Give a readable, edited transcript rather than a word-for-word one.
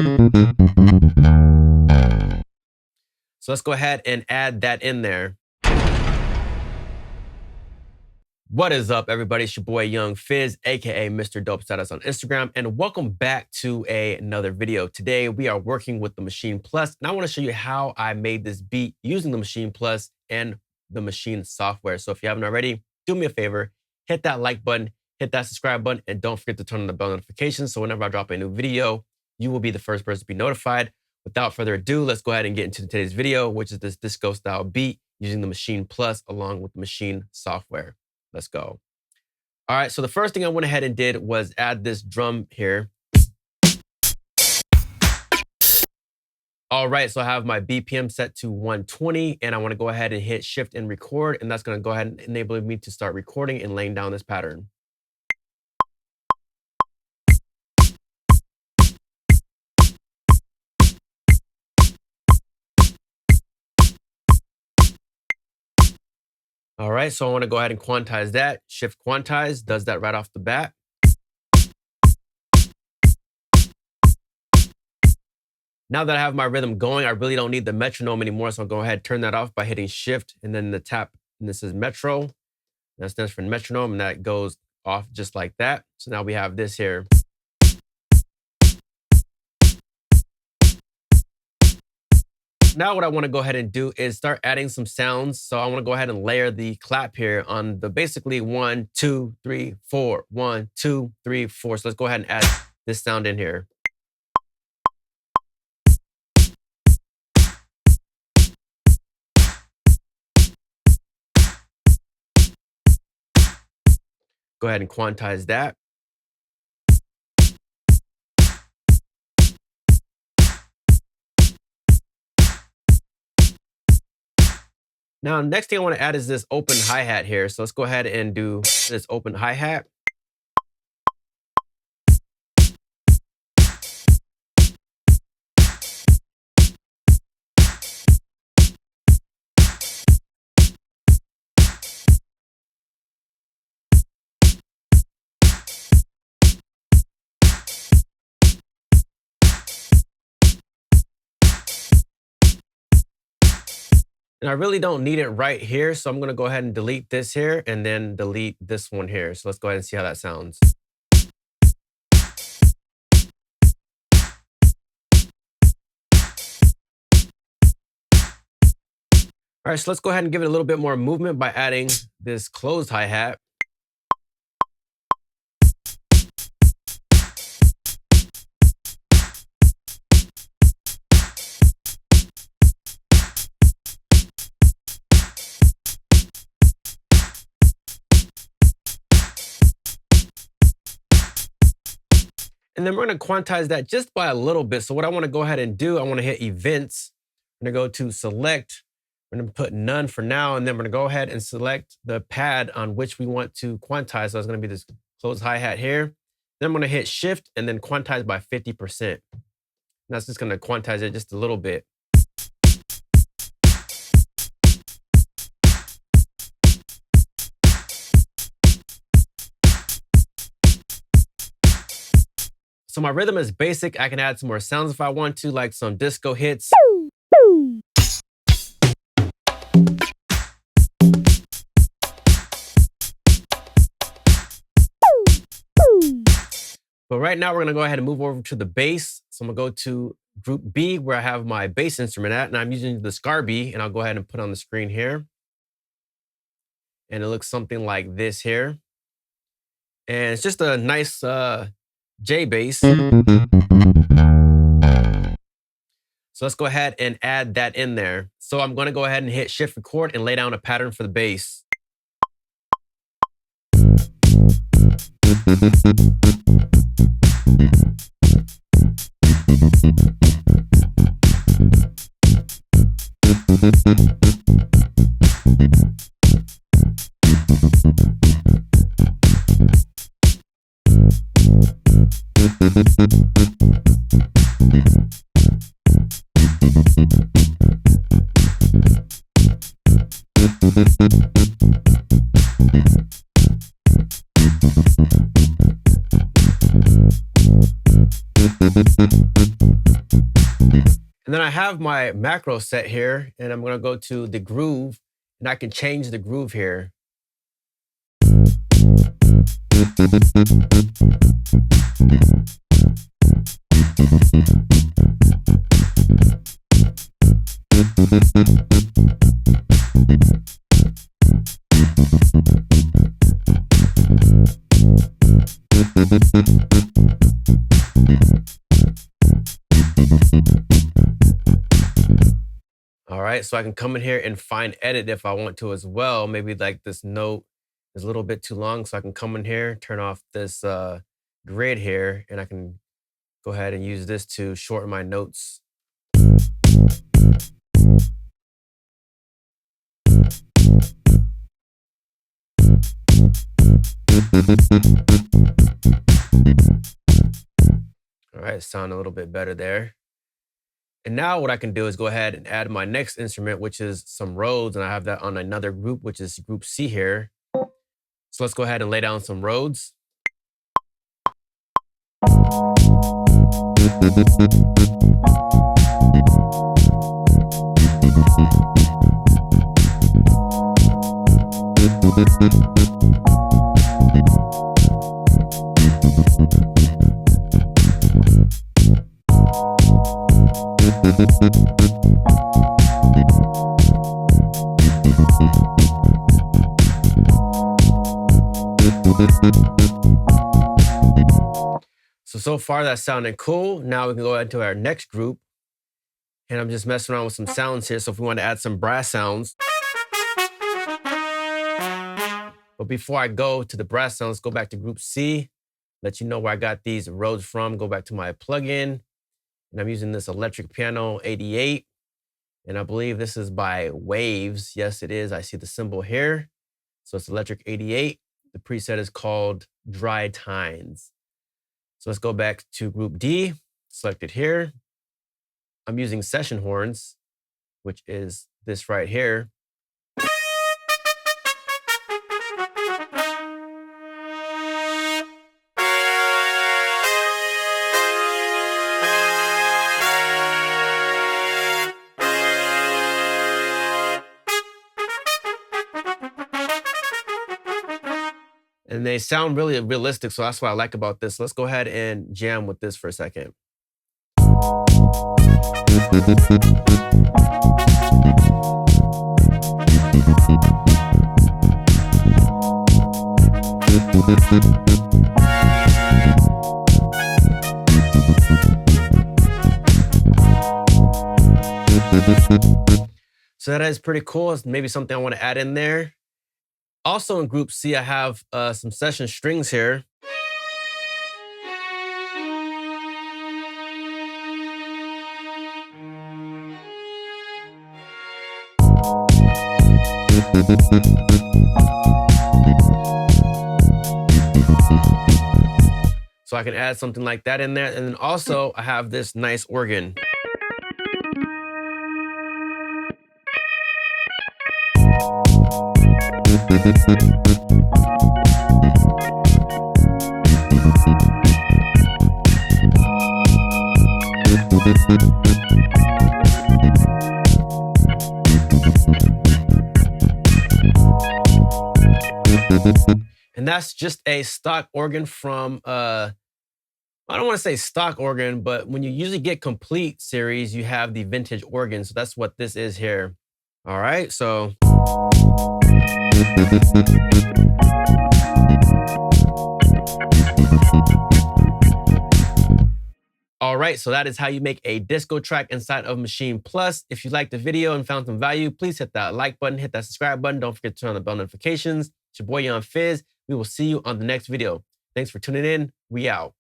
So let's go ahead and add that in there. What is up, everybody? It's your boy Young Fizz, aka mr.dopestatus on Instagram, and welcome back to another video. Today we are working with the Maschine Plus, and I want to show you how I made this beat using the Maschine Plus and the Maschine software. So if you haven't already, do me a favor, hit that like button, hit that subscribe button, and don't forget to turn on the bell notifications so whenever I drop a new video, you will be the first person to be notified. Without further ado, let's go ahead and get into today's video, which is this disco style beat using the Maschine Plus along with the Maschine software. Let's go. All right, so the first thing I went ahead and did was add this drum here. All right, so I have my BPM set to 120, and I want to go ahead and hit shift and record, and that's going to go ahead and enable me to start recording and laying down this pattern. All right, so I want to go ahead and quantize that. Shift quantize does that right off the bat. Now that I have my rhythm going, I really don't need the metronome anymore, so I'll go ahead and turn that off by hitting shift and then the tap, and this is metro. That stands for metronome, and that goes off just like that. So now we have this here. Now what I want to go ahead and do is start adding some sounds. So I want to go ahead and layer the clap here on the basically 1, 2, 3, 4, 1, 2, 3, 4. So let's go ahead and add this sound in here. Go ahead and quantize that. Now, next thing I want to add is this open hi-hat here. So let's go ahead and do this open hi-hat. And I really don't need it right here, so I'm going to go ahead and delete this here and then delete this one here. So let's go ahead and see how that sounds. All right, so let's go ahead and give it a little bit more movement by adding this closed hi-hat. And then we're going to quantize that just by a little bit. So what I want to go ahead and do, I want to hit events. I'm going to go to select. We're going to put none for now. And then we're going to go ahead and select the pad on which we want to quantize. So it's going to be this closed hi-hat here. Then I'm going to hit shift and then quantize by 50%. And that's just going to quantize it just a little bit. So my rhythm is basic. I can add some more sounds if I want to, like some disco hits. But right now we're gonna go ahead and move over to the bass. So I'm gonna go to group B where I have my bass instrument at, and I'm using the Scarby, and I'll go ahead and put on the screen here. And it looks something like this here. And it's just a nice J bass. So let's go ahead and add that in there. So I'm going to go ahead and hit shift record and lay down a pattern for the bass. And then I have my macro set here, and I'm gonna go to the groove, and I can change the groove here. All right, so I can come in here and find edit if I want to as well. Maybe like this note is a little bit too long, so I can come in here, turn off this grid here, and I can go ahead and use this to shorten my notes. All right, sound a little bit better there. And now what I can do is go ahead and add my next instrument, which is some Rhodes, and I have that on another group, which is group C here. So let's go ahead and lay down some Rhodes. So far that's sounding cool. Now we can go into our next group, and I'm just messing around with some sounds here. So if we want to add some brass sounds. But before I go to the brass sounds, let's go back to group C, let you know where I got these Rhodes from. Go back to my plugin, and I'm using this electric piano 88. And I believe this is by Waves. Yes, it is. I see the symbol here. So it's electric 88. The preset is called Dry Tines. So let's go back to group D, select it here. I'm using session horns, which is this right here. And they sound really realistic, so that's what I like about this. Let's go ahead and jam with this for a second. So that is pretty cool. It's maybe something I want to add in there. Also in group C, I have some session strings here. So I can add something like that in there. And then also I have this nice organ. And that's just a stock organ from, I don't want to say stock organ, but when you usually get complete series, you have the vintage organ. So that's what this is here. All right, so. All right, so that is how you make a disco track inside of Maschine Plus. If you liked the video and found some value, please hit that like button, hit that subscribe button. Don't forget to turn on the bell notifications. It's your boy, Young Fizz. We will see you on the next video. Thanks for tuning in. We out.